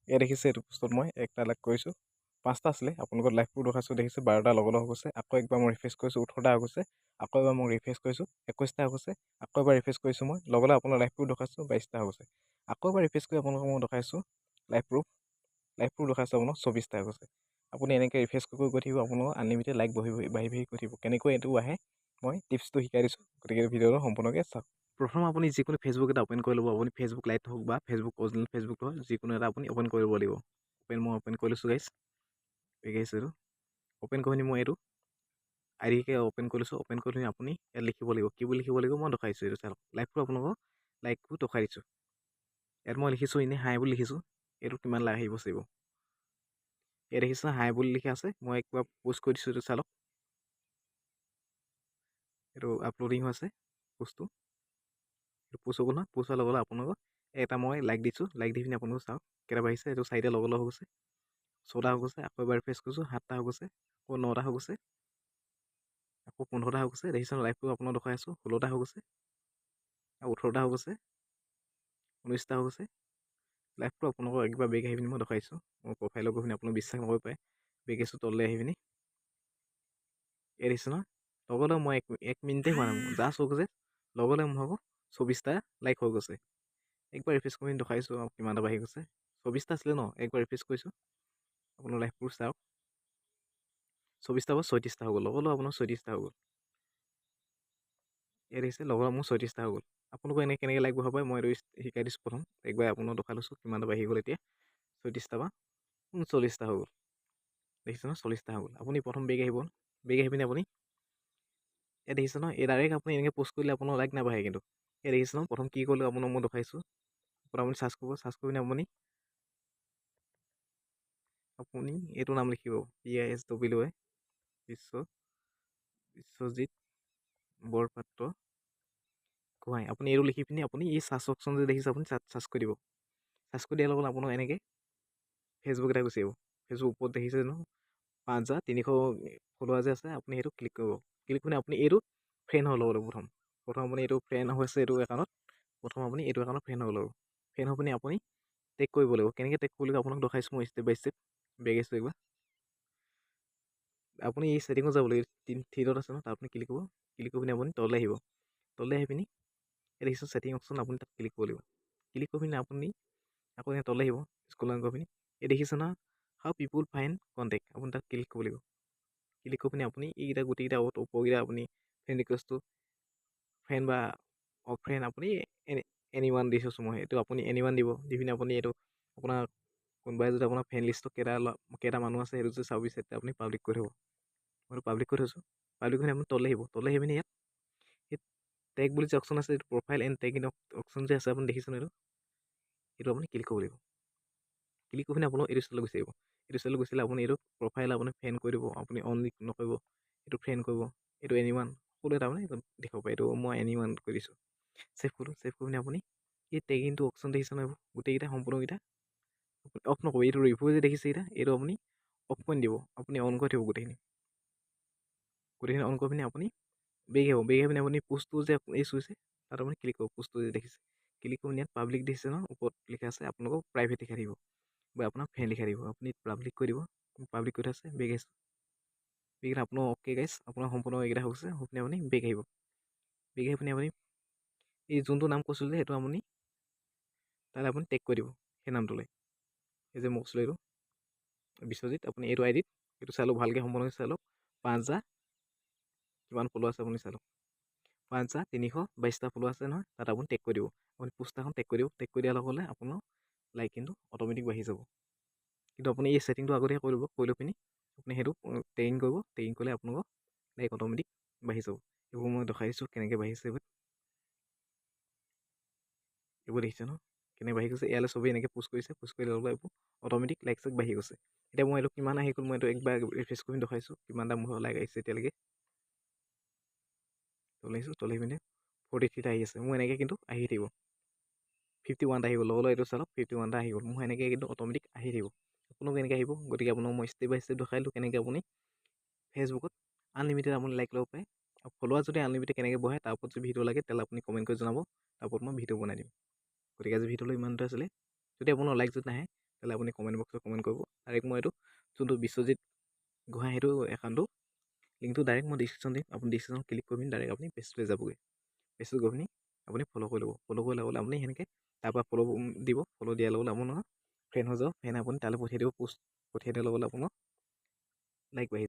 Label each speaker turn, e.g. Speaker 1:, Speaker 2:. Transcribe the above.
Speaker 1: এয়া দেখিছে এইটো পোষ্টত মই একটা লাইক কৰিছোঁ 5টা আছিলে আপোনালোকৰ লাইভবোৰ দেখাইছোঁ দেখিছে 12টা লগ হৈ গৈছে আকৌ একবাৰ মই ৰিফ্ৰেছ কৰিছোঁ 18টা হৈ গৈছে আকৌ এবাৰ মই ৰিফ্ৰেছ কৰিছোঁ 21টা হৈ গৈছে আকৌ এবাৰ ৰিফ্ৰেছ কৰিছোঁ মই লগতে আপোনাৰ লাইভবোৰ দেখাইছোঁ 22টা হৈ গৈছে আকৌ এবাৰ ৰিফ্ৰেছ কৰি আপোনালোকক মই দেখাইছোঁ লাইভবোৰ দেখাইছোঁ আপোনাক 24টা হৈ গৈছে আপুনি এনেকৈ ৰিফ্ৰেছ কৰি গৈ থাকিব আপোনালোকৰ আনলিমিটেড লাইক বাঢ়ি বাঢ়ি গৈ থাকিব কেনেকৈ এইটো আহে মই টিপছটো শিকাই দিছোঁ গতিকে ভিডিঅ'টো সম্পূৰ্ণকৈ চাওক প্ৰথম আপুনি যিকোনো ফেচবুক এটা অ'পেন কৰি ল'ব আপুনি ফেচবুক লাইট হওক বা ফেচবুক অৰিজিনেল ফেচবুক হওক যিকোনো এটা আপুনি অ'পেন কৰিব লাগিব মই অ'পেন কৰি লৈছোঁ গাইছ এইটো অ'পেন কৰি মই এইটো আইডিকে অ'পেন কৰি লৈছোঁ অ'পেন কৰি আপুনি ইয়াত লিখিব লাগিব কি বুলি লিখিব লাগিব মই দেখাইছোঁ এইটো চাওক লাইভটো আপোনালোকক লাইকটো দেখাই দিছোঁ ইয়াত মই লিখিছোঁ এনেই হাই বুলি লিখিছোঁ এইটো কিমান লাইক আহিব চাব ইয়াত দেখিছোঁ হাই বুলি লিখা আছে মই একবাৰ পোষ্ট কৰি দিছোঁ এইটো চাওক এইটো আপলোডিং হৈ আছে পোষ্টটো পোষ্ট হ'ব নহয় পোষ্ট হোৱাৰ লগে আপোনালোকক এটা মই লাইক দিছোঁ লাইক দি পিনি আপোনালোকক চাওক কেইটা বাঢ়িছে এইটো 4টা লগ হৈ গৈছে 6টা হৈ গৈছে আকৌ এবাৰ ৰিফ্ৰেছ কৰিছোঁ 7টা হৈ গৈছে আকৌ 9টা হৈ গৈছে আকৌ 15টা হৈ গৈছে দেখিছে লাইভটো আপোনাক দেখাই আছোঁ 16টা হৈ গৈছে আৰু 18টা হৈ গৈছে 19টা হৈ গৈছে লাইভটো আপোনালোকক একবাৰ বেগ আহি পিনি মই দেখাইছোঁ মোৰ প্ৰফাইলত গৈ পিনি আপোনালোক বিশ্বাস নকৰিব পাৰে বেগ আছোঁ তললৈ আহি পিনি এয়া দেখিছে নহয় লগতে মই 1 মিনিটেই হোৱা নাই জাষ্ট হৈ গৈছে লগতে মোৰ হ'ব 24টা লাইক হৈ গৈছে একবাৰ ৰিফ্ৰেছ কৰি দেখাইছোঁ আৰু কিমানটা বাঢ়ি গৈছে 24টা আছিলে ন একবাৰ ৰিফ্ৰেছ কৰিছোঁ আপোনাৰ লাইভবোৰ চাওক 24টা বা 36টা হৈ গ'ল লগতে আপোনাৰ 36টা হৈ গ'ল ইয়াত দেখিছে লগতে মোৰ 36টা হৈ গ'ল আপোনালোকে এনেকৈ কেনেকৈ লাইক বঢ়াব পাৰে মই এইটো শিকাই দিছোঁ প্ৰথম একবাৰ আপোনাক দেখাই লৈছোঁ কিমানটা বাঢ়ি গ'ল এতিয়া 36টা বা 40টা হৈ গ'ল দেখিছে ন 40টা হৈ গ'ল আপুনি প্ৰথম বেগ আহি পিনি আপুনি ইয়াত দেখিছে ন এই ডাইৰেক্ট আপুনি এনেকৈ পোষ্ট কৰিলে আপোনাৰ লাইক নাবাঢ়ে কিন্তু ইয়াত দেখিছে ন প্ৰথম কি কৰিলোঁ আপোনাক মই দেখাইছোঁ আপুনি চাৰ্চ কৰি পিনি আপুনি এইটো নাম লিখিব PISWA বিশ্বজিৎ বৰপাত্ৰ গোহাঁই আপুনি এইটো লিখি পিনি আপুনি এই চাৰ্চ অপশ্যন যে দেখিছে আপুনি চাৰ্চ কৰি দিব চাৰ্চ কৰি দিয়াৰ লগত আপোনাক এনেকৈ ফেচবুক এটা গুচি আহিব ফেচবুক ওপৰত দেখিছে ন 5300 ফলোৱাৰ যে আছে আপুনি সেইটো ক্লিক কৰিব ক্লিক কৰি আপুনি এইটো ফ্ৰেণ্ড হৈ ল'ব লাগিব প্ৰথম আপুনি এইটো ফ্ৰেণ্ড হৈছে এইটো একাউণ্টত প্ৰথম আপুনি এইটো একাউণ্টত ফ্ৰেণ্ড হৈ ল'ব ফ্ৰেণ্ড হৈ পিনি আপুনি টেগ কৰিব লাগিব কেনেকৈ টেগ কৰিব লাগিব আপোনাক দেখাইছোঁ মই ষ্টেপ বাই ষ্টেপ বেগ আছোঁ একবাৰ আপুনি এই ছেটিঙত যাব লাগিব থ্ৰী ডট আছে ন তাত আপুনি ক্লিক কৰি পিনি আপুনি তললৈ আহিব তললৈ আহি পিনি দেখিছোঁ ছেটিং অপশ্যন আপুনি তাত ক্লিক কৰিব লাগিব ক্লিক কৰি পিনি আপুনি আকৌ তললৈ আহিব স্কুল গৈ পিনি এই দেখিছে না হাউ পিপুল ফাইণ্ড কণ্টেক্ট আপুনি তাত ক্লিক কৰিব লাগিব ক্লিক কৰি পিনি আপুনি এইকেইটা গোটেইকেইটা ওপৰকেইটা আপুনি ফ্ৰেণ্ড ৰিকুৱেষ্টটো ফ্ৰেণ্ড বা অফ ফ্ৰেণ্ড আপুনি এনিৱান দি থৈছোঁ মই এইটো আপুনি এনিৱান দিব দি পিনি আপুনি এইটো আপোনাৰ কোনোবাই যদি আপোনাৰ ফ্ৰেণ্ড লিষ্টত কেইটা মানুহ আছে সেইটো যদি চাব বিচাৰে আপুনি পাব্লিক কৰি থ'ব মইতো পাব্লিক কৰি থৈছোঁ পাব্লিক কৰি আপুনি তললৈ আহিব পিনি ইয়াত এই টেগ বুলি যে অপশ্যন আছে এইটো profile and tag in option যে আছে আপুনি দেখিছেনে এইটো আপুনি ক্লিক কৰিব লাগিব ক্লিক কৰি পিনি আপোনাৰ এইটো ষ্টাইলত গুচি আহিব এইটো ষ্টাইলত গুচিলে আপুনি এইটো প্ৰফাইল আপুনি ফ্ৰেণ্ড কৰি দিব আপুনি অনলি নকৰিব এইটো ফ্ৰেণ্ড কৰিব এইটো এনিৱান সকলো এটা আপুনি দেখাব পাৰে এইটো মই এনিৱান কৰি দিছোঁ ছেভ কৰি পিনি আপুনি এই টেগ ইনটো অপশ্যন দেখিছে নহয় গোটেইকেইটা সম্পূৰ্ণকেইটা অফ নকৰিব এইটো ৰিভিউ যে দেখিছে এইটো আপুনি অফ কৰি দিব আপুনি অন কৰি থ'ব গোটেইখিনি অন কৰি পিনি আপুনি বেগ আহি পিনি আপুনি পোষ্টটো যে এই চুইছে তাত আপুনি ক্লিক কৰিব পোষ্টটো যে দেখিছে ক্লিক কৰি ইয়াত পাব্লিক দেখিছে ন ওপৰত লিখা আছে আপোনালোকক প্ৰাইভেট লিখাই দিব বা আপোনাৰ ফ্ৰেণ্ড লিখাই দিব আপুনি পাব্লিক কৰি দিব পাব্লিক কৰি থৈছে বেগ আহিছে বেগ আপোনাৰ অ'কে গাইছ আপোনাৰ সম্পূৰ্ণ এইকেইটা হৈ গৈছে হৈ পিনি আপুনি বেগ আহিব বেগ আহি পিনি আপুনি এই যোনটো নাম কৈছিলোঁ যে সেইটো আপুনি তালৈ আপুনি টেগ কৰি দিব সেই নামটোলৈ এই যে মোক কৈছিলোঁ এইটো বিশ্বজিৎ আপুনি এইটো আইডিত এইটো চাই লওক ভালকৈ সম্পূৰ্ণকৈ চাই লওক 5000 কিমান ফ'ল' আছে আপুনি চাই লওক 5322টা ফ'ল' আছে নহয় তাত আপুনি টেগ কৰি দিব আপুনি পোষ্টাৰখন টেগ কৰি দিব টেগ কৰি দিয়াৰ লগে লগে আপোনাৰ লাইক কিন্তু অট'মেটিক বাঢ়ি যাব কিন্তু আপুনি এই ছেটিংটো আগতীয়াকৈ কৰি লৈ পিনি আপুনি সেইটো টেগিং কৰিব টেগিং কৰিলে আপোনালোকৰ লাইক অট'মেটিক বাঢ়ি যাব এইবোৰ মই দেখাই দিছোঁ কেনেকৈ বাঢ়িছে এইবোৰ দেখিছে ন কেনেকৈ বাঢ়ি গৈছে ইয়ালৈ চবেই এনেকৈ পোষ্ট কৰিছে পোষ্ট কৰি ল'লে এইবোৰ অট'মেটিক লাইক চাইক বাঢ়ি গৈছে এতিয়া মই এইটো কিমান আহি গ'ল মই এইটো একবাৰ ৰিফ্ৰেছ কৰি দেখাইছোঁ কিমানটা মোৰ লাইক আহিছে এতিয়ালৈকে তলাই পিনে 43টা আহি আছে মোৰ এনেকৈ কিন্তু আহি থাকিব 51টা আহি গ'ল লগতে এইটো চালক 51টা আহি গ'ল মোৰ এনেকৈ কিন্তু অট'মেটিক আহি থাকিব আপোনালোক কেনেকৈ আহিব গতিকে আপোনাক মই ষ্টেপ বাই ষ্টেপ দেখাইলোঁ কেনেকৈ আপুনি ফেচবুকত আনলিমিটেড আপুনি লাইক ল'ব পাৰে আৰু ফলোৱাৰ যদি আনলিমিটেড কেনেকৈ বঢ়ায় তাৰ ওপৰত যদি ভিডিঅ' লাগে তেতিয়াহ'লে আপুনি কমেণ্ট কৰি জনাব তাৰ ওপৰত মই ভিডিঅ' বনাই দিম গতিকে আজি ভিডিঅ'লৈ ইমানতে আছিলে যদি আপোনাৰ লাইক যদি নাহে তেতিয়াহ'লে আপুনি কমেণ্ট বক্সত কমেণ্ট কৰিব। ডাইৰেক্ট মই এইটো যোনটো বিশ্বজিৎ গোহাঁই সেইটো একাউণ্টটো লিংকটো ডাইৰেক্ট মই ডিছক্ৰিপশ্যন দিম। আপুনি ডিছক্ৰিপশ্যন ক্লিক কৰি পিনি ডাইৰেক্ট আপুনি পেজটোলৈ যাবগৈ। পেজটোত গৈ পিনি আপুনি ফ'ল' কৰি ল'ব। ফ'ল' কৰি ল'বলৈ আপুনি সেনেকৈ তাৰপৰা ফ'ল' দিব। ফ'ল' দিয়াৰ লগত আপোনাৰ ফ্ৰেণ্ড হৈ যাব। ফ্ৰেণ্ড আপুনি তালৈ পঠিয়াই দিব, প'ষ্ট পঠিয়াই দিয়াৰ লগত আপোনাৰ লাইক বাঢ়ি